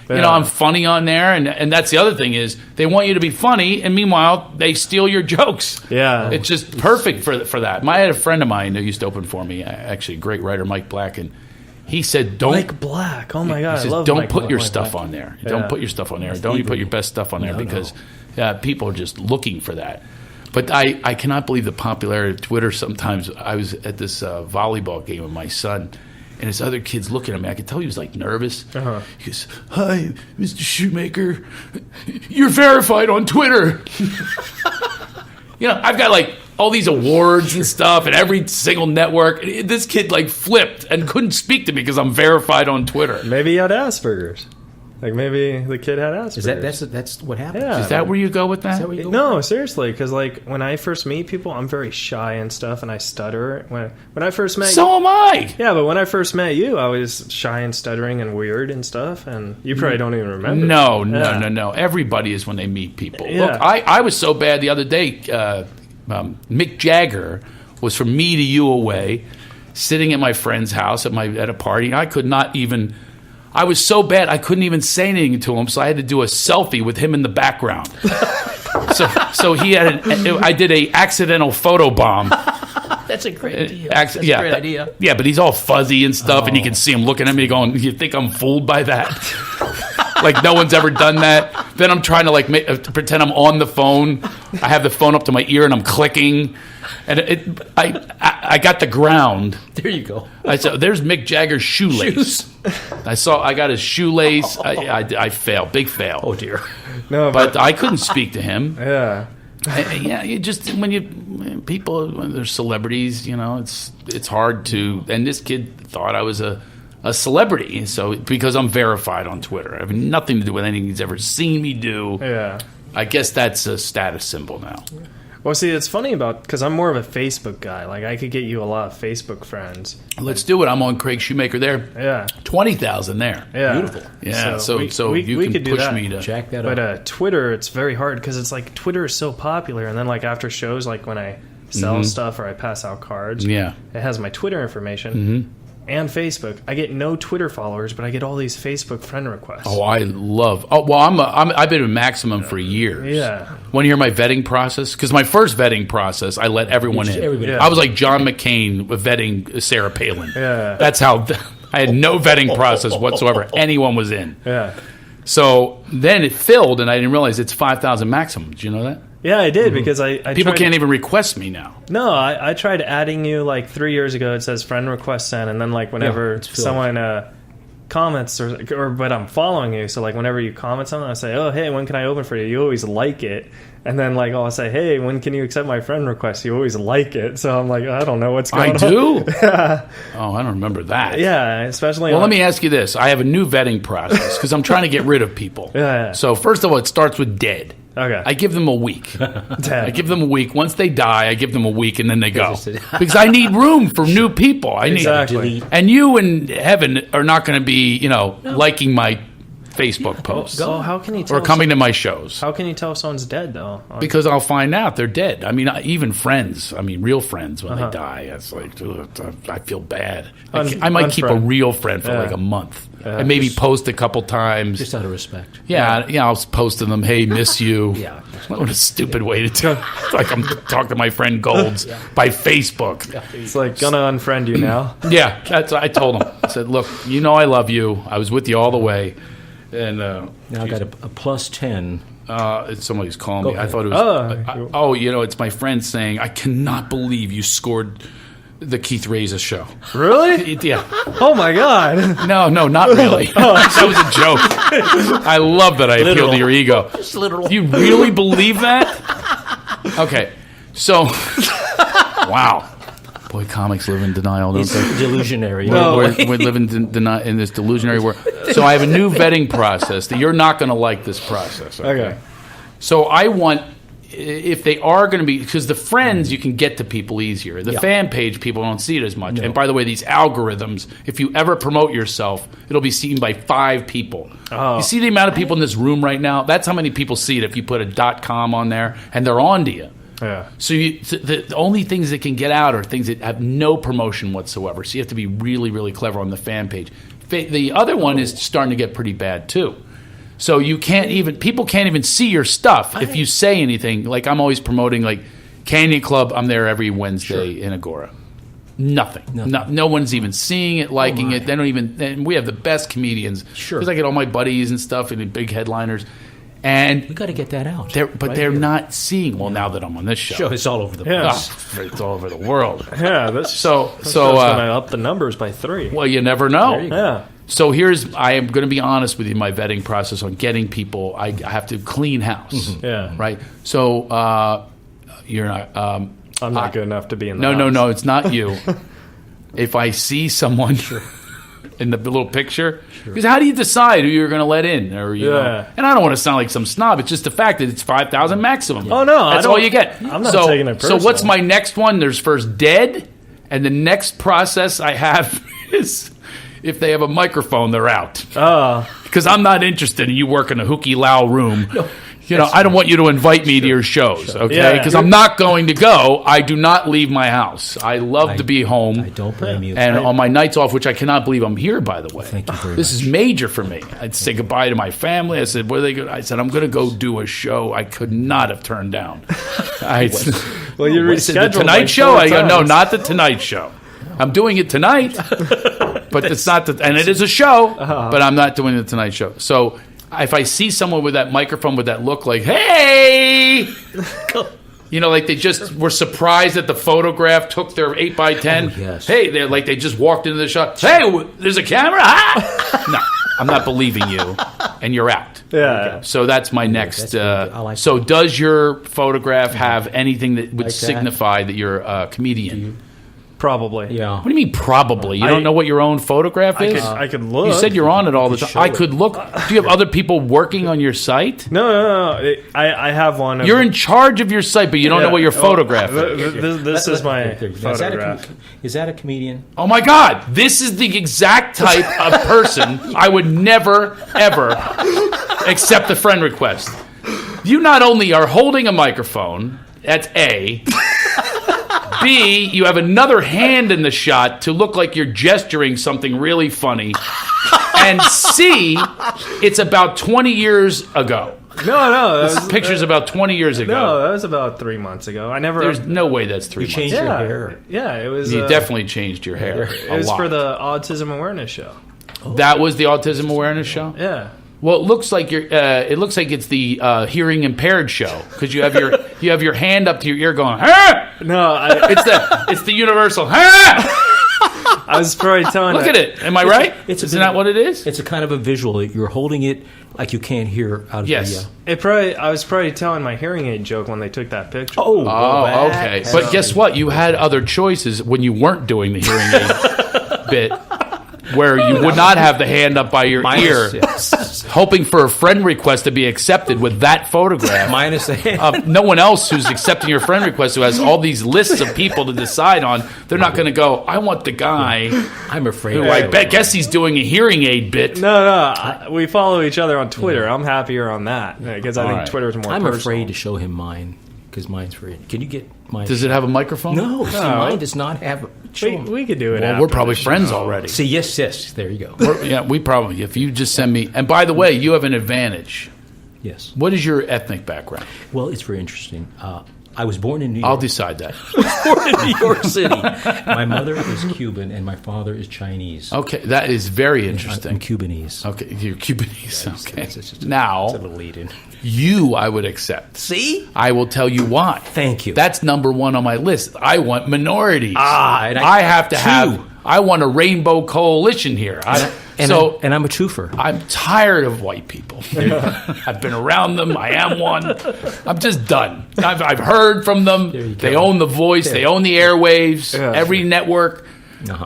You know, I'm funny on there, and that's the other thing is they want you to be funny, and meanwhile they steal your jokes. Yeah, it's just perfect for that. I had a friend of mine who used to open for me, actually a great writer, Mike Black, and he said, "Don't Mike Black. Oh my god, he says, I love don't Mike put Black. your stuff on there. Don't put your stuff on there. Don't you put your best stuff on there because people are just looking for that." But I cannot believe the popularity of Twitter. Sometimes I was at this volleyball game with my son, and his other kids looking at me. I could tell he was like nervous. He goes, "Hi, Mr. Shoemaker, you're verified on Twitter." You know, I've got like all these awards and stuff, and every single network. This kid like flipped and couldn't speak to me because I'm verified on Twitter. Maybe he had Asperger's. Like maybe the kid had Asperger's. That's what happens? Yeah. Is that where you go with that? No, seriously, because like when I first meet people, I'm very shy and stuff, and I stutter. When I first met So am I. Yeah, but when I first met you, I was shy and stuttering and weird and stuff, and you probably don't even remember. No. Everybody is when they meet people. Yeah. Look, I was so bad the other day. Mick Jagger was from me to you away, sitting at my friend's house at a party. I was so bad I couldn't even say anything to him, so I had to do a selfie with him in the background. so he had I did a accidental photo bomb. That's a great deal. That's a great idea. Yeah, but he's all fuzzy and stuff, and you can see him looking at me going, "You think I'm fooled by that?" Like no one's ever done that. Then I'm trying to pretend I'm on the phone. I have the phone up to my ear and I'm clicking, and I got the ground. There you go. I said, "There's Mick Jagger's shoelace." I got his shoelace. I failed, big fail. Oh dear. No, but I couldn't speak to him. Yeah. Yeah, you just when they're celebrities, you know, it's hard to. And this kid thought I was a celebrity, so because I'm verified on Twitter, I have nothing to do with anything he's ever seen me do. Yeah, I guess that's a status symbol now. Well, see, it's funny because I'm more of a Facebook guy. Like, I could get you a lot of Facebook friends. Let's do it. I'm on Craig Shoemaker there. Yeah, 20,000 there. Yeah, beautiful. Yeah, so we you can could push me to check that out. But Twitter, it's very hard because it's like Twitter is so popular, and then like after shows, like when I sell stuff or I pass out cards, it has my Twitter information. And Facebook. I get no Twitter followers, but I get all these Facebook friend requests. Oh, I love. Oh, well, I've been a Maximum for years. Yeah. Want to hear my vetting process? Because my first vetting process, I let everyone in. Yeah. I was like John McCain vetting Sarah Palin. Yeah. That's how. I had no vetting process whatsoever. Anyone was in. Yeah. So then it filled, and I didn't realize it's 5,000 maximum. Did you know that? Yeah, I did because I people tried, can't even request me now. No, I tried adding you like 3 years ago. It says friend request sent, and then like whenever someone comments or but I'm following you, so like whenever you comment something, I say, "Oh, hey, when can I open for you?" You always like it, and then like I'll say, "Hey, when can you accept my friend request?" You always like it, so I'm like, I don't know what's going on. I do. Oh, I don't remember that. Yeah, especially. Well, let me ask you this: I have a new vetting process because I'm trying to get rid of people. Yeah. So first of all, it starts with dead. Okay. I give them a week. I give them a week. Once they die, I give them a week, and then they go. Because I need room for new people. Exactly. And you and Heaven are not going to be, liking my Facebook posts. So how can you tell or coming to my shows. How can you tell if someone's dead, though? Because I'll find out they're dead. I mean, even friends. I mean, real friends when they die. It's like, I feel bad. I might keep a real friend for like a month. And maybe post a couple times. Just out of respect. Yeah, I'll post to them, "Hey, miss you." Yeah. What a stupid way to do it. It's like I'm talking to my friend Golds by Facebook. It's like, gonna unfriend you now. Yeah, I told him. I said, "Look, I love you. I was with you all the way." And now I got a plus 10. Somebody's calling me. I thought it was. It's my friend saying, "I cannot believe you scored the Keith Reza show." Really? Yeah. Oh my God. No, not really. That was a joke. I love that I appealed to your ego. Just literal. Do you really believe that? Okay. So, wow. Boy, comics live in denial, don't they? Delusionary. We're living in this delusionary world. So I have a new vetting process that you're not going to like this process. Okay. So I want, if they are going to be, because the friends, you can get to people easier. The fan page, people don't see it as much. No. And by the way, these algorithms, if you ever promote yourself, it'll be seen by 5 people. Oh. You see the amount of people in this room right now? That's how many people see it if you put a .com on there and they're on to you. Yeah. So the only things that can get out are things that have no promotion whatsoever. So you have to be really, really clever on the fan page. The other one is starting to get pretty bad too. So people can't even see your stuff if you say anything. Like I'm always promoting like Canyon Club. I'm there every Wednesday in Agora. Nothing. No one's even seeing it, liking it. They don't even. And we have the best comedians. Sure. Because I get all my buddies and stuff and the big headliners. And we got to get that out. They're not seeing. Well, now that I'm on this show, it's all over the place. It's all over the world. Yeah, that's so gonna up the numbers by 3. Well, you never know. Yeah. So I am going to be honest with you. My vetting process on getting people, I have to clean house. Mm-hmm. Yeah. Right. So you're not. I'm not good enough to be in the house. No, it's not you. If I see someone in the little picture, because how do you decide who you're going to let in? Or you know? And I don't want to sound like some snob. It's just the fact that it's 5,000 maximum. Oh no, that's all you get. I'm not taking it personal. So what's my next one? There's first dead, and the next process I have is if they have a microphone, they're out. Because I'm not interested in you working a hooky loud room. No. I don't want you to invite me to your shows, okay? Because I'm not going to go. I do not leave my house. I love to be home. I don't blame you. And on my nights off, which I cannot believe I'm here, by the way. Thank you very much. This is major for me. I'd say goodbye to my family. I said, "Where are they going?" I said, "I'm going to go do a show." I could not have turned down. Well, you rescheduled the Tonight like Show. 4 I go, no, times. not the Tonight Show. I'm doing it tonight, but it's not and it is a show, but I'm not doing the Tonight Show. So if I see someone with that microphone with that look like, hey, like they just were surprised that the photograph took their 8x10. Oh, yes. Hey, they're like they just walked into the shot. Hey, there's a camera. Ah! No, I'm not believing you, and you're out. Yeah. So that's my next. like so does your photograph have anything that would Like that? signify that you're a comedian? Probably. Yeah. What do you mean probably? You don't know what your own photograph is? I could look. You said you're on it all the time. I could look. Do you have other people working on your site? No. I have one. You're in charge of your site, but you don't know what your photograph is. This is my photograph. Is that a comedian? Oh my God! This is the exact type of person I would never, ever accept a friend request. You not only are holding a microphone, that's A. B, you have another hand in the shot to look like you're gesturing something really funny. And C, it's about 20 years ago. No. This picture's about 20 years ago. No, that was about 3 months ago. There's no way that's 3 months. Changed your hair. Yeah, it was. You definitely changed your hair. It was for the autism awareness show. That was the autism awareness show? Yeah. Well, it looks like it looks like it's the hearing impaired show because you have your hand up to your ear going. Ah! No, it's the universal. Ah! I was probably telling. Look at it. Am I right? Isn't that what it is? It's a kind of a visual. You're holding it like you can't hear out of yes. the... I was probably telling my hearing aid joke when they took that picture. Oh, okay. But guess what? You had other choices when you weren't doing the hearing aid bit. Where you would not have the hand up by your ear, hoping for a friend request to be accepted with that photograph. Minus the hand. No one else who's accepting your friend request who has all these lists of people to decide on, they're not going to go, I want the guy I'm afraid who I guess he's doing a hearing aid bit. No. We follow each other on Twitter. I'm happier on that because I think Twitter's more personal. I'm afraid to show him mine because mine's free. Can you get mine? Does it have a microphone? No. See, mine does not have... We could do it. Well, we're probably friends already. See, yes. There you go. We probably, if you just send me, and by the way, you have an advantage. Yes. What is your ethnic background? Well, it's very interesting. I was born in New York. I'll decide that. I was born in New York City. My mother is Cuban and my father is Chinese. Okay, that is very interesting. I'm Cubanese. Okay, you're Cubanese. Yes, okay. it's Now, a little lead-in. You, I would accept. See? I will tell you why. Thank you. That's number one on my list. I want minorities. And I have to have. I want a rainbow coalition here. And I'm a twofer. I'm tired of white people. I've been around them. I am one. I'm just done. I've heard from them. They own the voice. They own the airwaves. Yeah. Every network.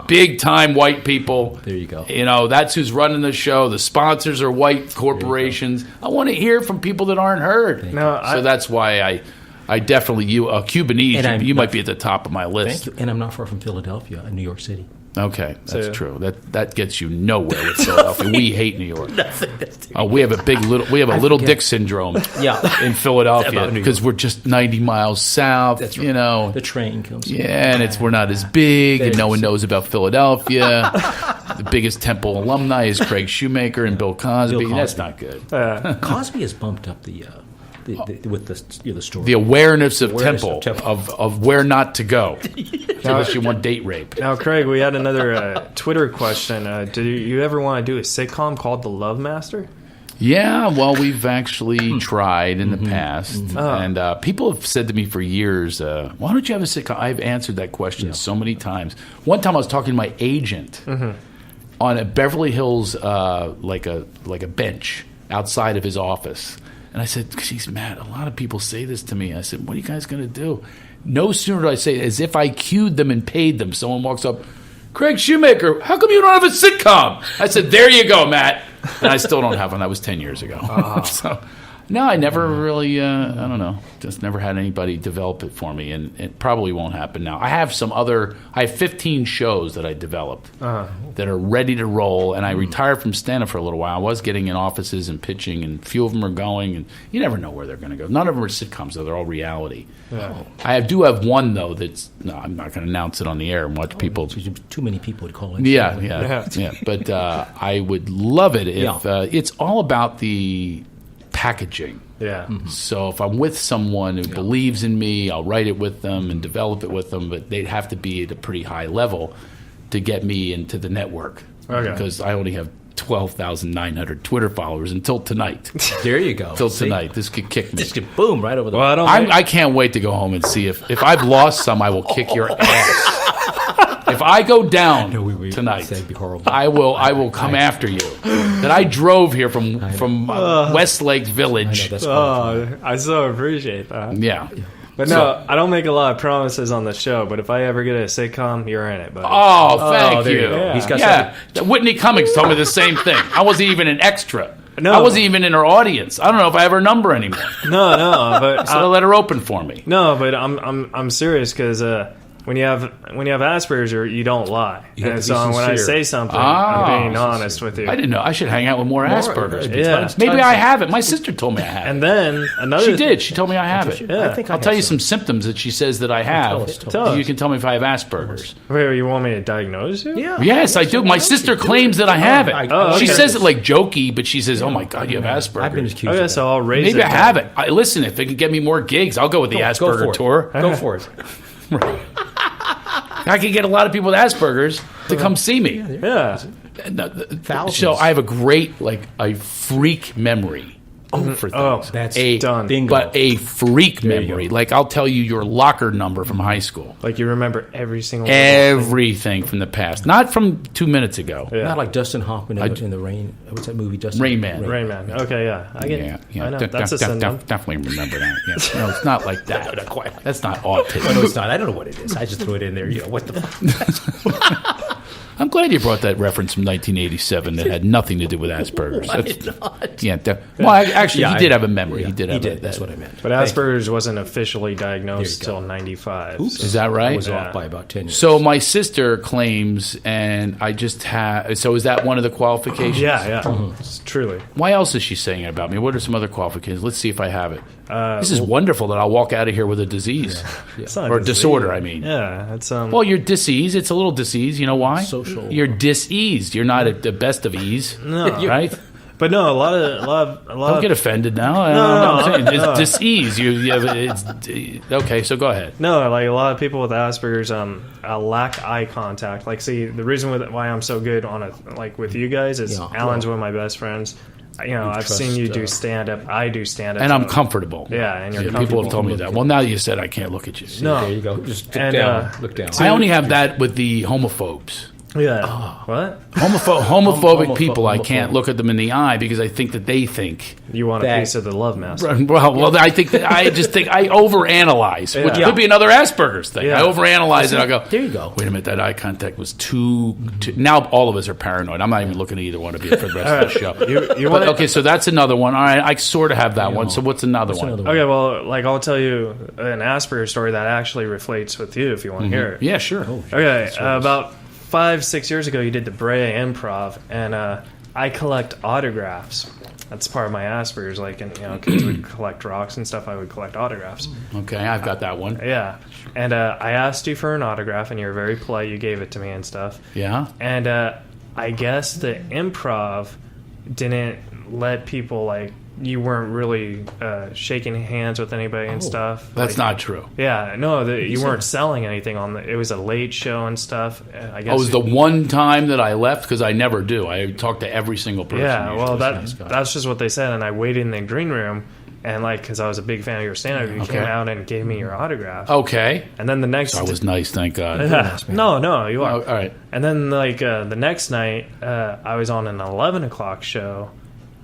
Big time white people. There you go. That's who's running the show. The sponsors are white corporations. I want to hear from people that aren't heard. So that's why I definitely Cubanese. You might be at the top of my list. Thank you. And I'm not far from Philadelphia, New York City. Okay, that's true. That gets you nowhere with Philadelphia. We hate New York. We have a little dick syndrome. In Philadelphia because we're just 90 miles south. That's right. You know, the train comes. Yeah, and we're not as big, and no one knows about Philadelphia. The biggest Temple alumni is Craig Shoemaker and Bill Cosby. That's not good. Cosby has bumped up the story. The awareness of Temple of where not to go unless you want date rape. Now, Craig, we had another Twitter question. Do you ever want to do a sitcom called The Lovemaster? Yeah, well, we've actually tried in the past, and people have said to me for years, "Why don't you have a sitcom?" I've answered that question so many times. One time, I was talking to my agent on a Beverly Hills, like a bench outside of his office. And I said, geez, Matt, a lot of people say this to me. I said, what are you guys going to do? No sooner did I say it, as if I cued them and paid them, someone walks up, Craig Shoemaker, how come you don't have a sitcom? I said, there you go, Matt. And I still don't have one. That was 10 years ago. So, no, I never really, I don't know, just never had anybody develop it for me, and it probably won't happen now. I have 15 shows that I developed that are ready to roll, and I retired from stand-up for a little while. I was getting in offices and pitching, and a few of them are going, and you never know where they're going to go. None of them are sitcoms, though. They're all reality. Yeah. I do have one, though, I'm not going to announce it on the air and watch people. Too many people would call it. Yeah. But I would love it if it's all about the packaging. Yeah. Mm-hmm. So if I'm with someone who believes in me, I'll write it with them and develop it with them, but they'd have to be at a pretty high level to get me into the network. Okay. Because I only have 12,900 Twitter followers until tonight. There you go. Until tonight. This could kick me. This could boom right over the I can't wait to go home and see if I've lost some, I will kick your ass. If I go down tonight, I will come after you. That I drove here from Westlake Village. I so appreciate that. Yeah. But no, I don't make a lot of promises on the show, but if I ever get a sitcom, you're in it, buddy. Oh, thank you. Yeah. He's got Whitney Cummings told me the same thing. I wasn't even an extra. No. I wasn't even in her audience. I don't know if I have her number anymore. No, but so I let her open for me. No, but I'm serious because when you have Asperger's, you don't lie. And so when I say something, I'm being honest with you. I didn't know. I should hang out with more Asperger's. Yeah. Maybe I have it. My sister told me I have it. And then another... She did. She told me I have it. Yeah. I'll tell you some symptoms that she says that I have. You can tell me if I have Asperger's. Wait, you want me to diagnose you? Yeah. Yes, I do. My sister claims that I have it. She says it like jokey, but she says, oh my God, you have Asperger's. I've been accused of that. So I'll raise Maybe it. I have it. Listen, if it can get me more gigs, I'll go with the Asperger tour. Go for it. Right. I can get a lot of people with Asperger's to come see me. Yeah. So I have a great, a freak memory for things. That's done. Bingo. But a freak memory. Like, I'll tell you your locker number from high school. Like, you remember everything from the past. Not from 2 minutes ago. Yeah. Not like Dustin Hoffman in the Rain. What's that movie? Rain Man. Okay, yeah. I get it. Yeah. I know. That's a syndrome. Definitely remember that. Yeah. No, it's not like that. Not quite. That's not autism. No, it's not. I don't know what it is. I just threw it in there. What the fuck? I'm glad you brought that reference from 1987 that had nothing to do with Asperger's. Why not? Yeah. Actually, he did have a memory. Yeah, he did. That's what I meant. But Asperger's wasn't officially diagnosed till 95. Oops. Is that right? I was off by about 10 years. So my sister claims, and I just have... So is that one of the qualifications? Yeah. Truly. Why else is she saying it about me? What are some other qualifications? Let's see if I have it. This is wonderful that I'll walk out of here with a disease. Yeah. Or a disorder, I mean. Yeah. It's Well, you're diseased. It's a little diseased. You know why? Social. You're diseased. You're not at the best of ease. No. Right? But no, a lot Don't get offended now. I'm saying. It's disease. Okay, so go ahead. No, like a lot of people with Asperger's lack eye contact. Like, see, the reason why I'm so good on with you guys is Alan's one of my best friends. I've seen you do stand-up. I do stand-up. And I'm comfortable. Yeah, and you're comfortable. People have told me that. Well, now you said I can't look at you. No. There you go. Just look down. I only have that with the homophobes. Yeah. What? Homophobic people, I can't look at them in the eye because I think that they think you want a piece of the Lovemaster. Well, I think that I overanalyze, which could be another Asperger's thing. Yeah. I overanalyze and I go, there you go. Wait a minute, that eye contact was too. Now all of us are paranoid. I'm not even looking at either one of you for the rest of the show. Okay, so that's another one. All right, I sort of have that one. So what's another one? Okay, well, I'll tell you an Asperger story that actually reflects with you if you want to hear it. Yeah, sure. Okay, about 5-6 years ago, you did the Brea Improv, and I collect autographs. That's part of my Asperger's. Like, and, kids would collect rocks and stuff. I would collect autographs. Okay, I've got that one. Yeah, and I asked you for an autograph, and you were very polite. You gave it to me and stuff. Yeah. And I guess the Improv didn't let people like. You weren't really shaking hands with anybody and stuff. That's not true. Yeah, no, you weren't selling anything on the. It was a late show and stuff. I guess. Oh, it was the one time that I left because I never do. I talk to every single person. Yeah, well, usually. that's just what they said, and I waited in the green room, and like because I was a big fan of your stand-up, you came out and gave me your autograph. Okay. And then the next. I was nice, thank God. No, you are. Oh, all right. And then like the next night, I was on an 11 o'clock show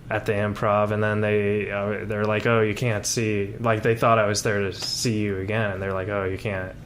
at the Improv, and then they're like, oh, you can't see, like they thought I was there to see you again, and they're like, oh, you can't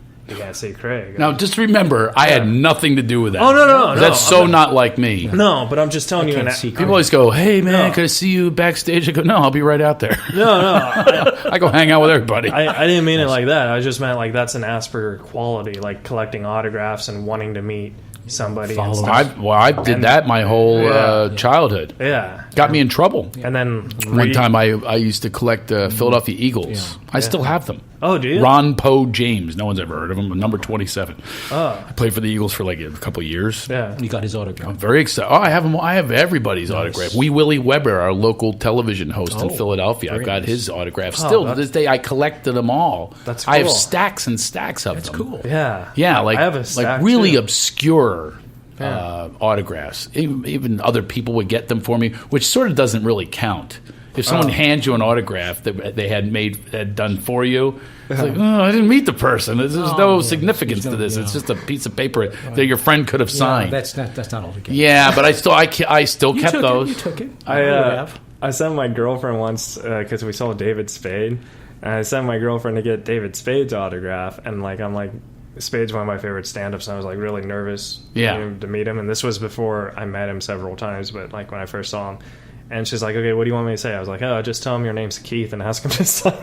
see Craig. Now, just remember, I had nothing to do with that. Oh, no. That's so not like me. No, but I'm just telling you. People always go, hey, man, can I see you backstage? I go, no, I'll be right out there. No. I go hang out with everybody. I didn't mean it like that. I just meant like that's an Asperger quality, like collecting autographs and wanting to meet somebody. And stuff. I did that my whole childhood. Yeah. Got me in trouble. And then one time I used to collect Philadelphia Eagles. I still have them. Oh, do you? Ron Poe James. No one's ever heard of him. Number 27. Oh. I played for the Eagles for like a couple of years. Yeah. You got his autograph. I'm very excited. Oh, I have him. I have everybody's autograph. Wee Willie Weber, our local television host in Philadelphia. I've got his autograph. Still to this day, I collected them all. That's cool. I have stacks and stacks of them. That's cool. Yeah. Yeah, like I have a stack like really too. obscure autographs. Even other people would get them for me, which sort of doesn't really count. If someone hands you an autograph that they had done for you, it's like, oh, I didn't meet the person. There's no significance to this. It's just a piece of paper that your friend could have signed. That's not all together. Yeah, but I still kept those. You took it. I sent my girlfriend once because we saw David Spade, and I sent my girlfriend to get David Spade's autograph, and like I'm like. Spade's one of my favorite stand-ups, and I was like really nervous to meet him. And this was before I met him several times, but like when I first saw him. And she's like, okay, what do you want me to say? I was like, oh, just tell him your name's Keith and ask him to sign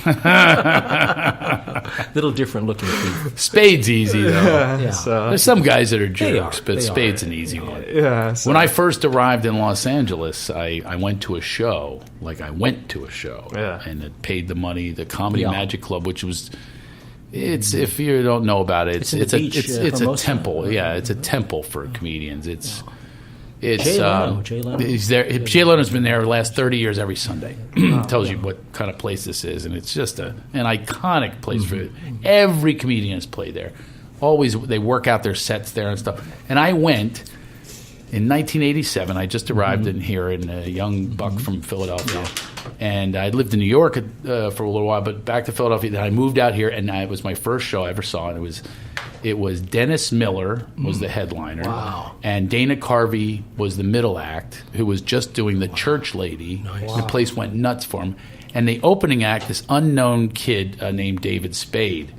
it. Little different looking Keith. Spade's easy, though. Yeah. So, There's some guys that are jerks, but They Spade's are. an easy one. yeah. So, When I first arrived in Los Angeles, I went to a show. And it paid the money, the Comedy Magic Club, which was... It's if you don't know about it, it's a temple. Yeah, it's a temple for comedians. It's Jay Leno. He's there. Jay Leno's been there the last 30 years every Sunday. Tells you what kind of place this is, and it's just an iconic place for every comedian has played there. Always they work out their sets there and stuff. And I went in 1987. I just arrived in here in a young buck from Philadelphia. And I lived in New York for a little while, but back to Philadelphia. Then I moved out here, and it was my first show I ever saw. And it was Dennis Miller was the headliner, and Dana Carvey was the middle act, who was just doing the Church Lady. Nice. The place went nuts for him. And the opening act, this unknown kid named David Spade,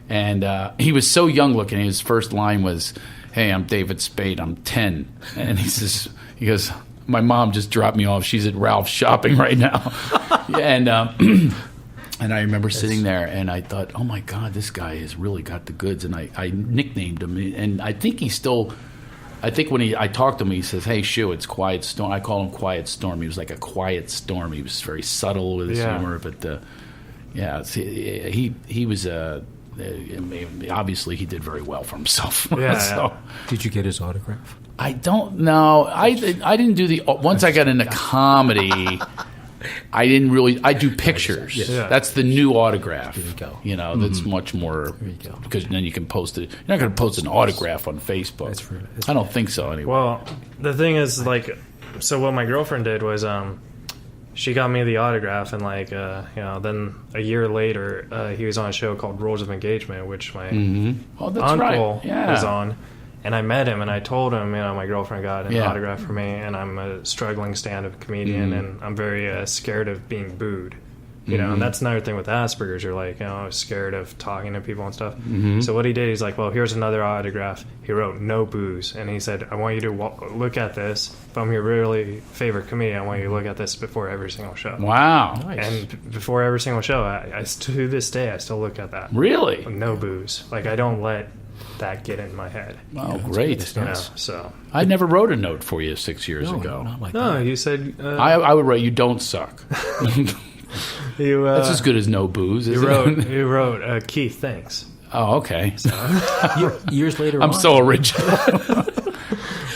and he was so young looking. His first line was, "Hey, I'm David Spade. I'm 10," and he goes. My mom just dropped me off. She's at Ralph's shopping right now. And I remember sitting there, and I thought, oh, my God, this guy has really got the goods. And I nicknamed him. And I think when I talked to him, he says, hey, Shu, it's Quiet Storm. I call him Quiet Storm. He was like a quiet storm. He was very subtle with his humor. But, he was obviously, he did very well for himself. So, did you get his autograph? I don't know. I didn't do the... Once I got into comedy, I didn't really... I do pictures. Yes. Yeah. That's the new autograph. There you go. You know, that's much more... There you go. Because then you can post it. You're not going to post an autograph on Facebook. That's right. I don't think so, anyway. well, the thing is, like, so what my girlfriend did was, she got me the autograph, and like, then a year later, he was on a show called Rules of Engagement, which my Oh, that's uncle right. Yeah. was on. And I met him, and I told him, my girlfriend got an autograph for me, and I'm a struggling stand-up comedian, and I'm very scared of being booed. You know, and that's another thing with Asperger's. You're like, scared of talking to people and stuff. So what he did, he's like, well, here's another autograph. He wrote, no booze. And he said, I want you to look at this. If I'm your really favorite comedian, I want you to look at this before every single show. Wow. Nice. And before every single show, I to this day, I still look at that. Really? No booze. Like, I don't let that get in my head. Oh, great. You know, so I never wrote a note for you 6 years ago. Not like no, that. you said I would write, you don't suck. you. That's as good as no booze, You isn't it? wrote Keith, thanks. Oh, okay. Years later, I'm so original.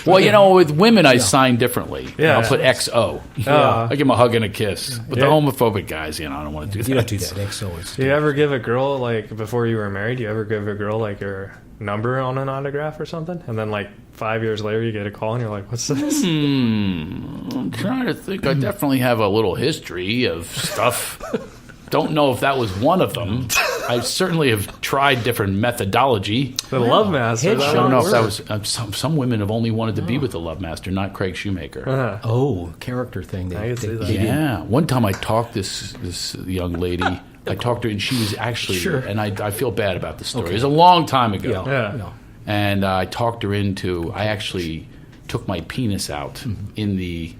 Well, you know, with women, I sign differently. Yeah. I'll put XO. I give them a hug and a kiss. But the Yeah. homophobic guys, I don't want to do that. You don't do that. XO is. Do you ever give a girl, like, before you were married, do you ever give a girl, like, your number on an autograph or something? And then, like, 5 years later, you get a call and you're like, what's this? I'm trying to think. I definitely have a little history of stuff. Don't know if that was one of them. I certainly have tried different methodology. The Lovemaster. I don't know if that was... some women have only wanted to be with the Lovemaster, not Craig Shoemaker. Oh, character thing. I can see that. Yeah. One time I talked this young lady. I talked to her, and she was actually... Sure. And I feel bad about the story. It was a long time ago. Yeah. No. And I talked her into... I actually took my penis out in the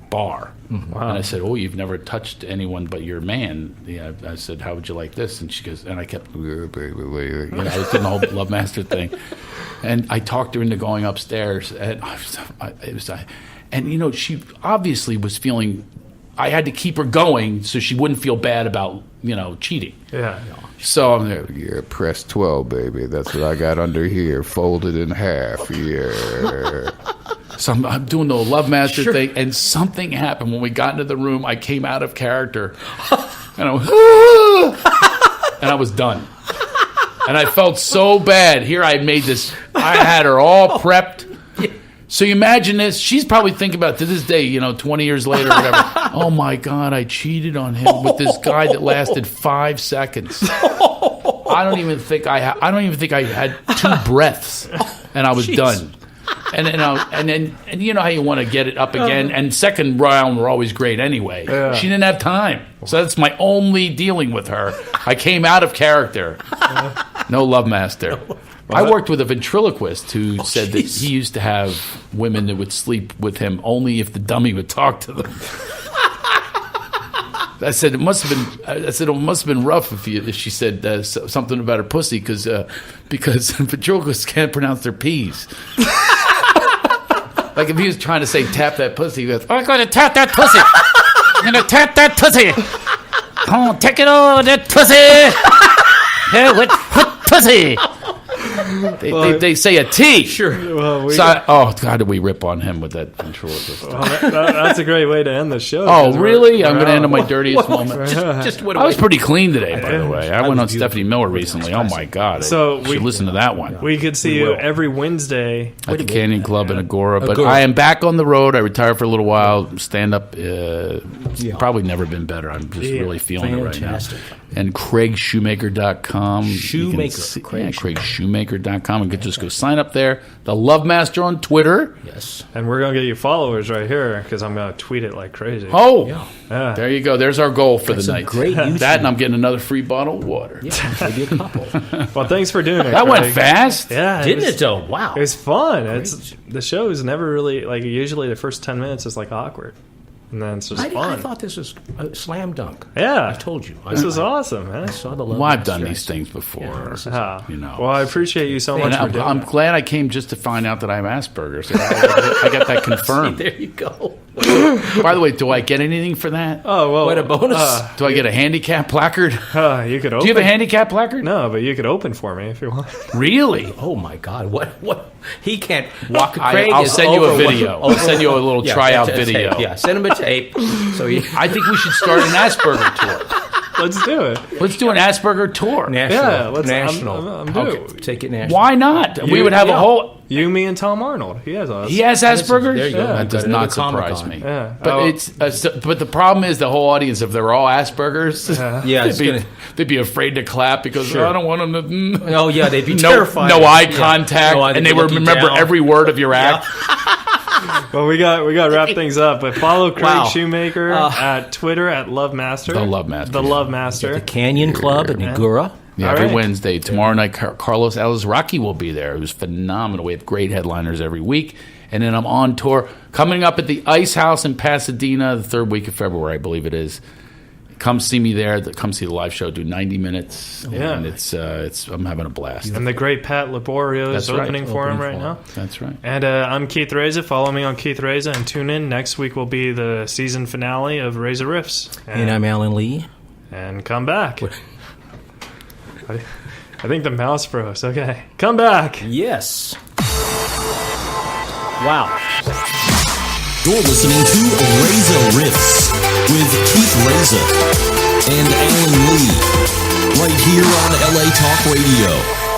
bar. And I said, oh, you've never touched anyone but your man. Yeah, I said, how would you like this? And she goes, and I kept, I was doing the whole Lovemaster thing. And I talked her into going upstairs. And she obviously was feeling, I had to keep her going so she wouldn't feel bad about, cheating. Yeah. So I'm there, Yeah, press 12, baby. That's what I got under here, folded in half. Yeah. So I'm doing the Lovemaster thing, and something happened when we got into the room. I came out of character, and I was done. And I felt so bad. Here I made this. I had her all prepped. So you imagine this. She's probably thinking about it to this day, 20 years later or whatever. Oh my God, I cheated on him with this guy that lasted 5 seconds. I don't even think I had 2 breaths, and I was done. And you know how you want to get it up again. And second round were always great anyway. Yeah. She didn't have time, so that's my only dealing with her. I came out of character. No Lovemaster. I worked with a ventriloquist who said that he used to have women that would sleep with him only if the dummy would talk to them. I said it must have been rough if she said something about her pussy because ventriloquists can't pronounce their P's. Like if he was trying to say tap that pussy, he goes, I'm going to tap that pussy. I'm going to tap that pussy. Come on, take it over that pussy. Yeah, what pussy? They say a T. Sure. Well, God, did we rip on him with that ventriloquist? that's a great way to end the show. Oh, really? I'm going to end on my dirtiest moment. Just what I was pretty clean today, by the way. I went on Stephanie Miller recently. Oh, my God. So you should listen to that one. We could see you every Wednesday. At the Canyon Club in Agora. But I am back on the road. I retired for a little while. Stand-up, probably never been better. I'm just really feeling it right now. And CraigShoemaker.com. CraigShoemaker.com. And could just go sign up there. The Lovemaster on Twitter. Yes. And we're going to get you followers right here because I'm going to tweet it like crazy. Oh, Yeah. there you go. There's our goal for the night. Great YouTube. That, and I'm getting another free bottle of water. Yeah, maybe a couple. Well, thanks for doing it. That went Craig. fast. Yeah. Didn't it, though? Wow. It was fun. The show is never really, usually the first 10 minutes is, awkward. And then it's just I fun. thought this was a slam dunk. Yeah. I told you. This was awesome, man. I saw the Well, I've done these things before. Well, I appreciate you so much And for doing I'm that. glad I came just to find out that I have Asperger's. I got that confirmed. There you go. By the way, do I get anything for that? Oh, well. What a bonus. Do I get a handicap placard? You could open. Do you have a handicap placard? No, but you could open for me if you want. Really? Oh, my God. What? He can't walk. Craig I'll is send you a over- video. I'll send you a little tryout a tape. video. Yeah, send him a tape. So I think we should start an Asperger tour. Let's do it. Let's do an Asperger tour. national. Yeah, let's. national. I'm doing it. Take it national. Why not? We would have a whole... You, me, and Tom Arnold. He has us. He has Asperger's? There you go. That does Got not another surprise Comic-Con. me. Yeah. But but the problem is the whole audience, if they're all Asperger's, Yeah, it's gonna. they'd be afraid to clap because I don't want them to... Oh yeah, they'd be No, terrified. no eye Yeah. contact, No eye- and they'd they be would looking remember down. every word of your act. Well, we got to wrap things up. But follow Craig Wow. Shoemaker at Twitter at Lovemaster. The Lovemaster. The The Lovemaster. Canyon Club in Negura. Yeah, All every right. Wednesday. Tomorrow night, Carlos Alizraki will be there. It was phenomenal. We have great headliners every week. And then I'm on tour coming up at the Ice House in Pasadena the third week of February, I believe it is. come see me there. Come see the live show. Do 90 minutes. Yeah. And it's I'm having a blast. And the great Pat Laborio is opening for him right now. That's right. And I'm Keith Reza. Follow me on Keith Reza and tune in. Next week will be the season finale of Reza Riffs. And I'm Alan Lee. And come back. I think the mouse froze. Okay. Come back. Yes. Wow. You're listening to Reza Riffs with Keith Reza and Alan Lee, right here on LA Talk Radio.